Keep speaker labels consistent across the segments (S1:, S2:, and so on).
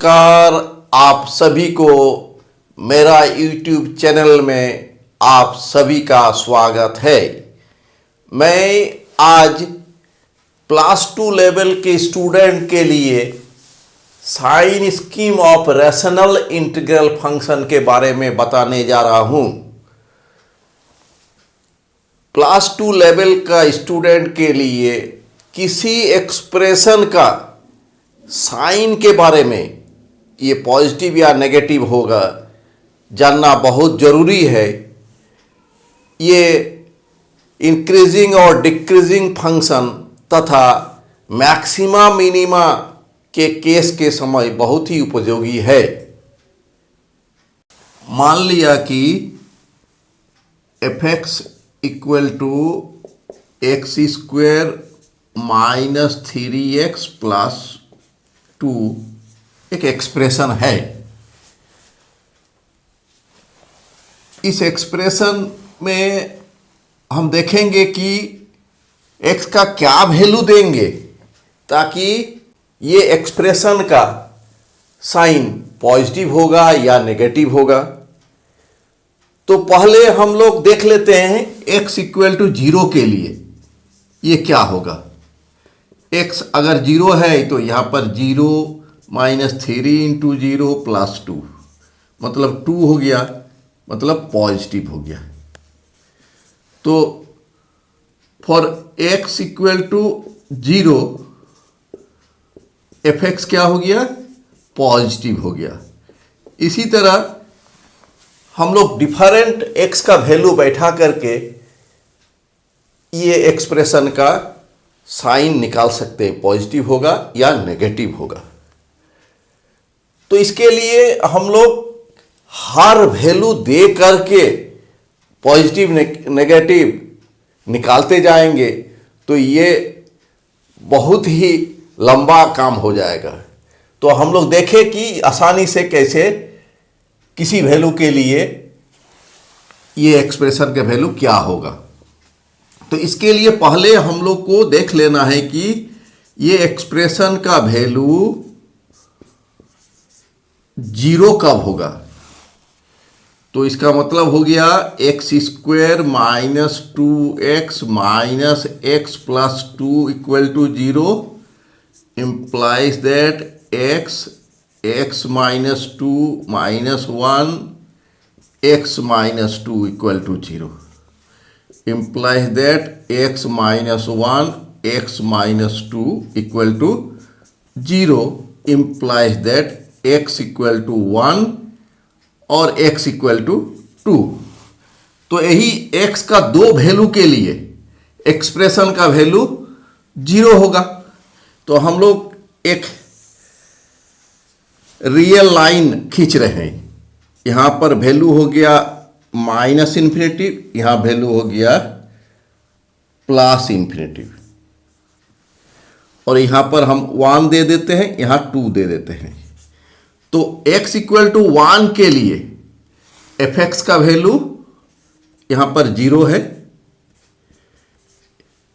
S1: नमस्कार, आप सभी को मेरा YouTube चैनल में आप सभी का स्वागत है। मैं आज +2 लेवल के स्टूडेंट के लिए sign scheme of rational integral function के बारे में बताने जा रहा हूं। +2 लेवल का स्टूडेंट के लिए किसी एक्सप्रेशन का साइन के बारे में, ये पॉजिटिव या नेगेटिव होगा, जानना बहुत ज़रूरी है। ये इंक्रीजिंग और डिक्रीजिंग फंक्शन तथा मैक्सिमा मिनिमा के केस के समय बहुत ही उपयोगी है। मान लिया कि f(x) = x² - 3x + 2 एक एक्सप्रेशन है। इस एक्सप्रेशन में हम देखेंगे कि x का क्या वैल्यू देंगे ताकि ये एक्सप्रेशन का साइन पॉजिटिव होगा या नेगेटिव होगा। तो पहले हम लोग देख लेते हैं x = 0 के लिए ये क्या होगा। x अगर 0 है तो यहाँ पर 0 - 3 × 0 + 2 मतलब 2 हो गया, मतलब पॉजिटिव हो गया। तो फॉर x = 0 f(x) क्या हो गया, पॉजिटिव हो गया। इसी तरह हम लोग डिफरेंट x का वैल्यू बैठा करके ये एक्सप्रेशन का साइन निकाल सकते हैं, पॉजिटिव होगा या नेगेटिव होगा। तो इसके लिए हम लोग हर वैल्यू दे करके पॉजिटिव नेगेटिव निकालते जाएंगे तो ये बहुत ही लंबा काम हो जाएगा। तो हम लोग देखें कि आसानी से कैसे किसी वैल्यू के लिए ये एक्सप्रेशन का वैल्यू क्या होगा। तो इसके लिए पहले हम लोग को देख लेना है कि ये एक्सप्रेशन का वैल्यू 0 कब होगा। तो इसका मतलब हो गया x² - 2x - x + 2 = 0 implies that x - 2 - 1 x - 2 = 0 implies that x - 1 x - 2 = 0 implies that x = 1 और x = 2। तो यही x का दो वैल्यू के लिए एक्सप्रेशन का वैल्यू 0 होगा। तो हम लोग एक रियल लाइन खींच रहे हैं। यहाँ पर वैल्यू हो गया -∞, यहाँ वैल्यू हो गया +∞, और यहाँ पर हम 1 दे देते हैं, यहाँ 2 दे देते हैं। तो x = 1 के लिए f(x) का वैल्यू यहाँ पर 0 है।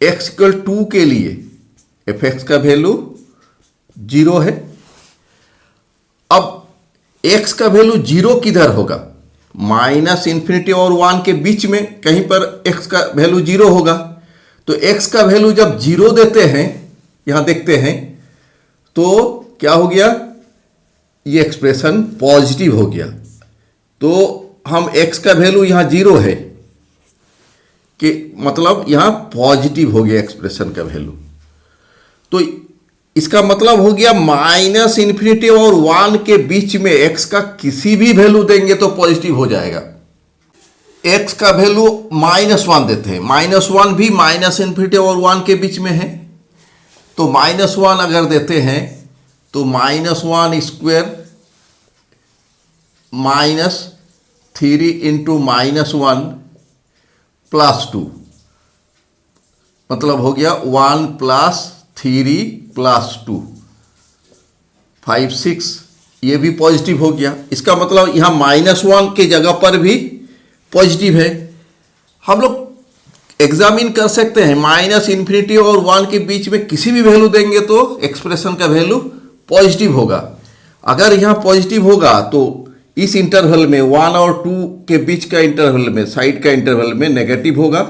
S1: x = 2 के लिए f(x) का वैल्यू 0 है। अब x का वैल्यू 0 किधर होगा, -∞ और 1 के बीच में कहीं पर x का वैल्यू 0 होगा। तो x का वैल्यू जब 0 देते हैं, यहां देखते हैं तो क्या हो गया, ये एक्सप्रेशन पॉजिटिव हो गया। तो हम x का वैल्यू यहां 0 है कि मतलब यहां पॉजिटिव हो गया एक्सप्रेशन का वैल्यू। तो इसका मतलब हो गया -∞ और 1 के बीच में x का किसी भी वैल्यू देंगे तो पॉजिटिव हो जाएगा। x का वैल्यू -1 देते हैं, -1 भी -∞ और 1 के बीच में है। तो -1 अगर देते हैं तो -1² - 3 × -1 + 2 मतलब हो गया 1 + 3 + 2 5 6, ये भी पॉजिटिव हो गया। इसका मतलब यहाँ -1 के जगह पर भी पॉजिटिव है। हम लोग एग्जामिन कर सकते हैं, -∞ और 1 के बीच में किसी भी वैल्यू देंगे तो एक्सप्रेशन का वैल्यू पॉजिटिव होगा। अगर यहाँ पॉजिटिव होगा तो इस इंटरवल में 1 और 2 के बीच का इंटरवल में, साइड का इंटरवल में नेगेटिव होगा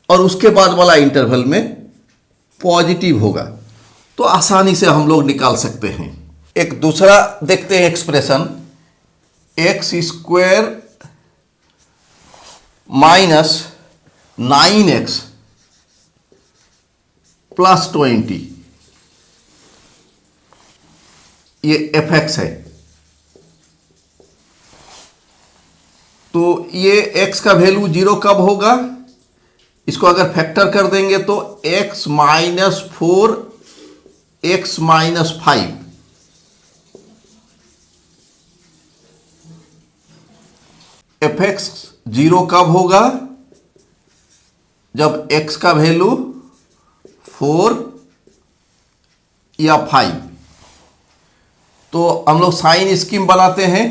S1: और उसके बाद वाला इंटरवल में पॉजिटिव होगा। तो आसानी से हम लोग निकाल सकते हैं। एक दूसरा देखते हैं expression, x square minus 9x plus 20, ये fx है। तो ये x का वैल्यू 0 कब होगा? इसको अगर फैक्टर कर देंगे तो x minus 4 x minus 5, fx 0 कब होगा? जब x का वैल्यू 4 या 5। तो हम लोग साइन स्कीम बनाते हैं,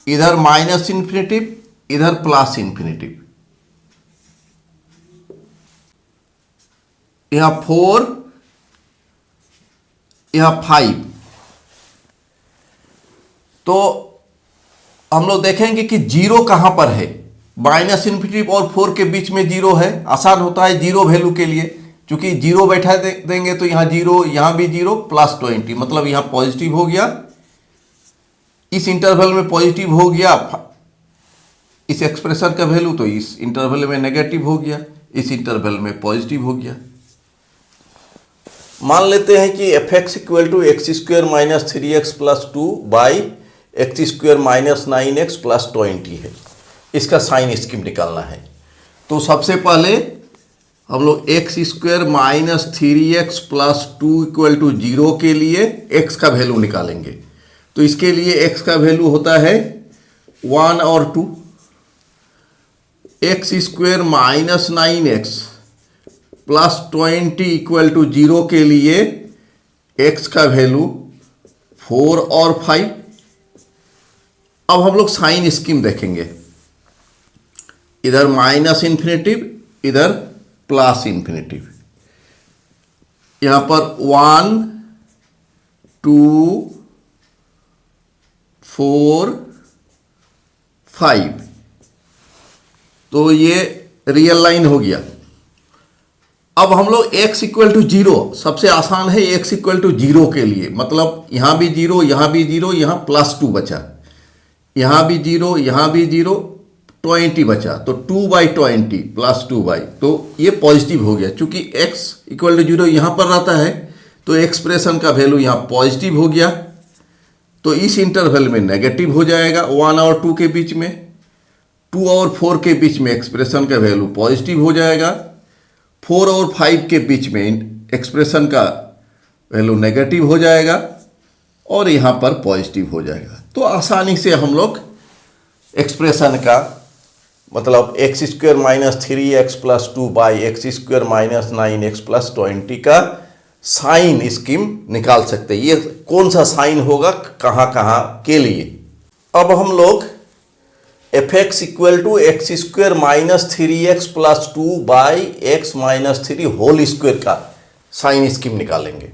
S1: इधर माइनस इन्फिनेटिव, इधर प्लस इन्फिनेटिव। यहां 4, यहां 5। तो हम लोग देखेंगे कि 0 कहां पर है। माइनस इन्फिनेटिव और 4 के बीच में 0 है। आसान होता है 0 वैल्यू के लिए, क्योंकि 0 बैठा देंगे तो यहां 0, यहां भी 0, प्लस 20, मतलब यहां पॉजिटिव हो गया। इस इंटरवल में पॉजिटिव हो गया इस एक्सप्रेशन का वैल्यू, तो इस इंटरवल में नेगेटिव हो गया, इस इंटरवल में पॉजिटिव हो गया। मान लेते हैं कि F X equal to X square minus 3x plus 2 by X square minus 9x plus 20 है। इसका साइन स्कीम निकालना है। तो सबसे पहले हम लोग X square minus 3x plus 2 equal to 0 के लिए x का वैल्यू निकालेंगे। तो इसके लिए x का वैल्यू होता है 1 और 2। X square minus 9x plus 20 equal to 0 के लिए x का वैल्यू 4 और 5। अब हम लोग साइन स्कीम देखेंगे, इधर माइनस इन्फिनेटिव, इधर प्लस इन्फिनेटिव। यहां पर 1, 2, 4, 5। तो ये रियल लाइन हो गया। अब हम लोग x इक्वल टू 0, सबसे आसान है x इक्वल टू 0 के लिए, मतलब यहां भी 0, यहां भी 0, यहां प्लस 2 बचा, यहां भी 0, यहां भी 0, 20 बचा। तो 2/20 प्लस 2 तो ये पॉजिटिव हो गया। चूंकि x इक्वल टू 0 यहां पर रहता है तो एक्सप्रेशन का वैल्यू यहां पॉजिटिव हो गया। तो इस इंटरवल में नेगेटिव हो जाएगा 1 और 2 के बीच में, 2 और 4 के बीच में एक्सप्रेशन का वैल्यू पॉजिटिव हो जाएगा, 4 और 5 के बीच में एक्सप्रेशन का वैल्यू नेगेटिव हो जाएगा और यहाँ पर पॉजिटिव हो जाएगा। तो आसानी से हम लोग एक्सप्रेशन का मतलब x square minus 3x plus 2 by X square minus 9x plus 20 का साइन स्कीम निकाल सकते हैं। ये कौन सा साइन होगा कहाँ कहाँ के लिए। अब हम लोग F X equal to X square minus 3x plus 2 by X minus 3 whole square का साइन स्कीम निकालेंगे।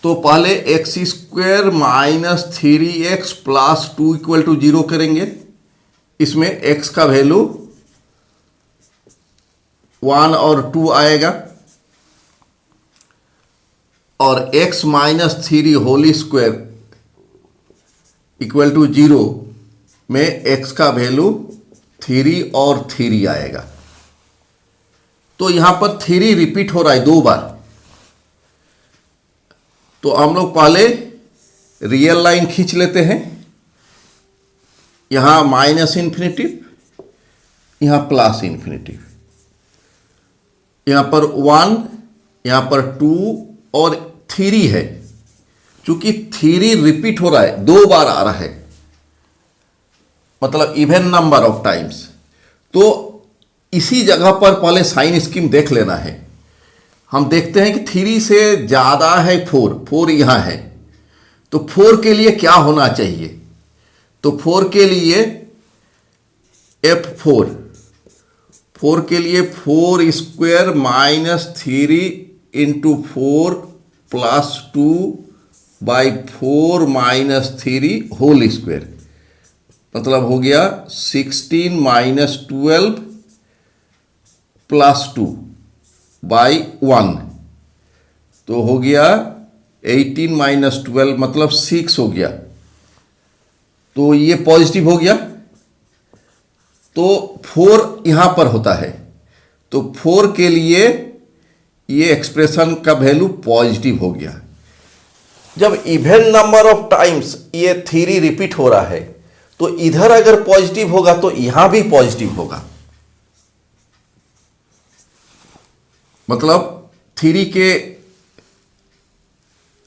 S1: तो पहले X square minus 3x plus 2 equal to 0 करेंगे। इसमें x का वैल्यू 1 और 2 आएगा और x minus 3 whole square equal to 0 में x का वैल्यू 3 और 3 आएगा। तो यहां पर 3 रिपीट हो रहा है 2 बार। तो हम लोग पहले रियल लाइन खींच लेते हैं। यहां माइनस इन्फिनेटिव, यहां प्लस इन्फिनेटिव, यहां पर 1, यहां पर 2 और 3 है। चूंकि 3 रिपीट हो रहा है, 2 बार आ रहा है, मतलब इवन नंबर ऑफ टाइम्स। तो इसी जगह पर पहले साइन स्कीम देख लेना है। हम देखते हैं कि 3 से ज्यादा है 4 यहां है। तो 4 के लिए क्या होना चाहिए? तो 4 के लिए F4 के लिए 4 square minus 3 into 4 plus 2 by 4 minus 3 whole square, मतलब हो गया 16 माइनस 12 प्लस 2 बाई 1, तो हो गया 18 माइनस 12 मतलब 6 हो गया। तो ये पॉजिटिव हो गया, तो 4 यहां पर होता है, तो 4 के लिए ये एक्सप्रेशन का वैल्यू पॉजिटिव हो गया। जब इवन नंबर ऑफ टाइम्स ये थ्योरी रिपीट हो रहा है, तो इधर अगर पॉजिटिव होगा तो यहां भी पॉजिटिव होगा, मतलब थ्योरी के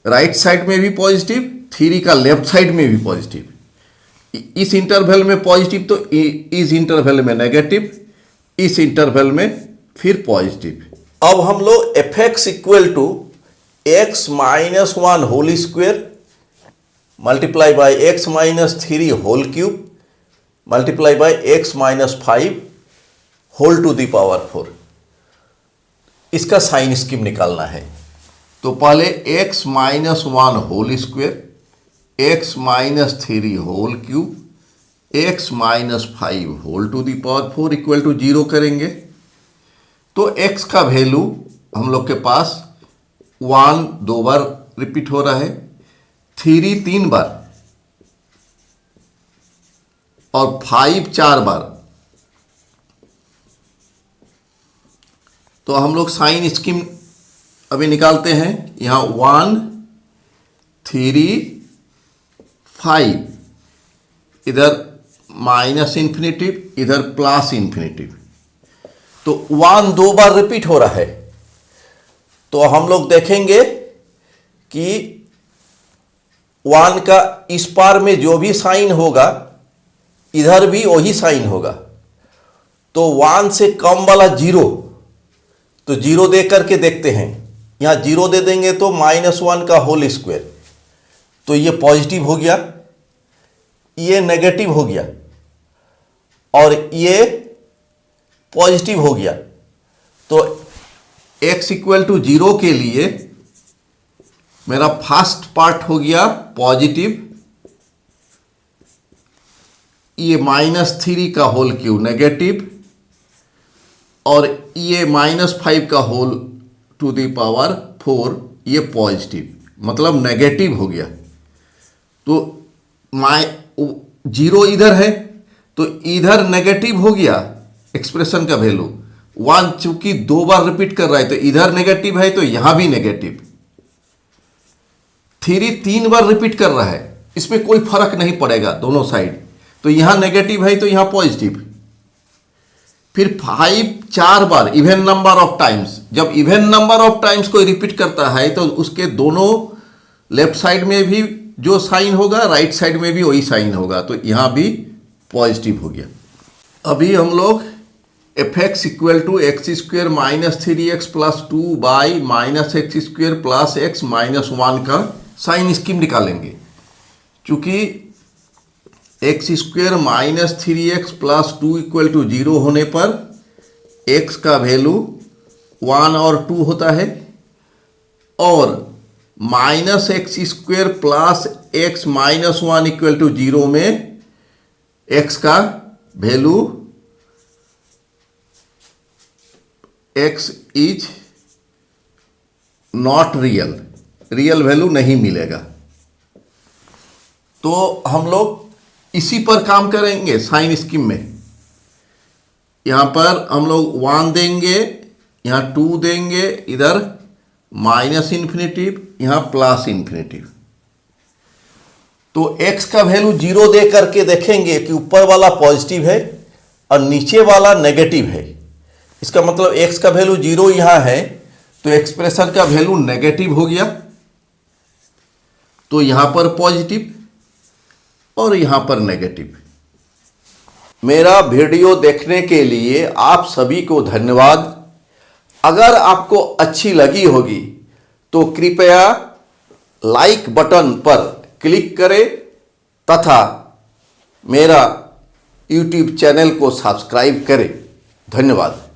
S1: राइट साइड में भी पॉजिटिव, थ्योरी का लेफ्ट साइड में भी पॉजिटिव। इस इंटरवल में पॉजिटिव तो इस इंटरवल में नेगेटिव, इस इंटरवल में फिर पॉजिटिव। अब हम लोग F X equal to X minus 1 whole square multiply by X minus 3 whole cube multiply by X minus 5 whole to the power 4, इसका साइन स्कीम निकालना है। तो पहले X minus 1 whole square, X minus 3 whole cube, X minus 5 whole to the power 4 equal to 0 करेंगे। तो x का value हम लोग के पास 1 2 बार रिपीट हो रहा है, 3 3 बार और 5 4 बार। तो हम लोग साइन स्कीम अभी निकालते हैं। यहां 1 3 5, इधर माइनस इन्फिनिटिव, इधर प्लस इन्फिनिटिव, तो 1 2 बार रिपीट हो रहा है। तो हम लोग देखेंगे कि 1 का इस पार में जो भी साइन होगा इधर भी वही साइन होगा। तो 1 से कम वाला 0, तो 0 दे करके देखते हैं। यहां 0 दे देंगे तो -1 का होल स्क्वायर, तो ये पॉजिटिव हो गया, ये नेगेटिव हो गया और ये पॉजिटिव हो गया। तो x इक्वल टू 0 के लिए मेरा फर्स्ट पार्ट हो गया पॉजिटिव, ये -3 का होल क्यूब नेगेटिव और ये -5 का होल टू द पावर 4 ये पॉजिटिव, मतलब नेगेटिव हो गया। तो 0 इधर है तो इधर नेगेटिव हो गया एक्सप्रेशन का वैल्यू। 1 चूंकि 2 बार रिपीट कर रहा है तो इधर नेगेटिव है तो यहां भी नेगेटिव। 3 3 बार रिपीट कर रहा है, इसमें कोई फर्क नहीं पड़ेगा दोनों साइड, तो यहां नेगेटिव है तो यहां पॉजिटिव। फिर 5 4 बार इवन नंबर ऑफ टाइम्स, जब इवन नंबर ऑफ टाइम्स कोई रिपीट करता है तो उसके दोनों लेफ्ट साइड में भी जो साइन होगा राइट साइड में भी वही साइन होगा, तो यहां भी पॉजिटिव हो गया। अभी हम लोग F X equal to X square minus 3x plus 2 by minus X square plus X minus 1 का साइन स्कीम निकालेंगे। चूंकि X square minus 3x plus 2 equal to 0 होने पर x का वैल्यू 1 और 2 होता है और minus X square plus X minus 1 equal to 0 में x का value x is not real, real value नहीं मिलेगा। तो हम लोग इसी पर काम करेंगे साइन स्कीम में। यहां पर हम लोग 1 देंगे, यहां 2 देंगे, इधर माइनस इन्फिनिटिव, यहां प्लस इन्फिनिटिव। तो x का वैल्यू 0 दे करके देखेंगे कि ऊपर वाला पॉजिटिव है और नीचे वाला नेगेटिव है। इसका मतलब x का वैल्यू 0 यहां है तो एक्सप्रेशन का वैल्यू नेगेटिव हो गया, तो यहां पर पॉजिटिव और यहां पर नेगेटिव। मेरा वीडियो देखने के लिए आप सभी को धन्यवाद। अगर आपको अच्छी लगी होगी तो कृपया लाइक बटन पर क्लिक करें तथा मेरा YouTube चैनल को सब्सक्राइब करें। धन्यवाद।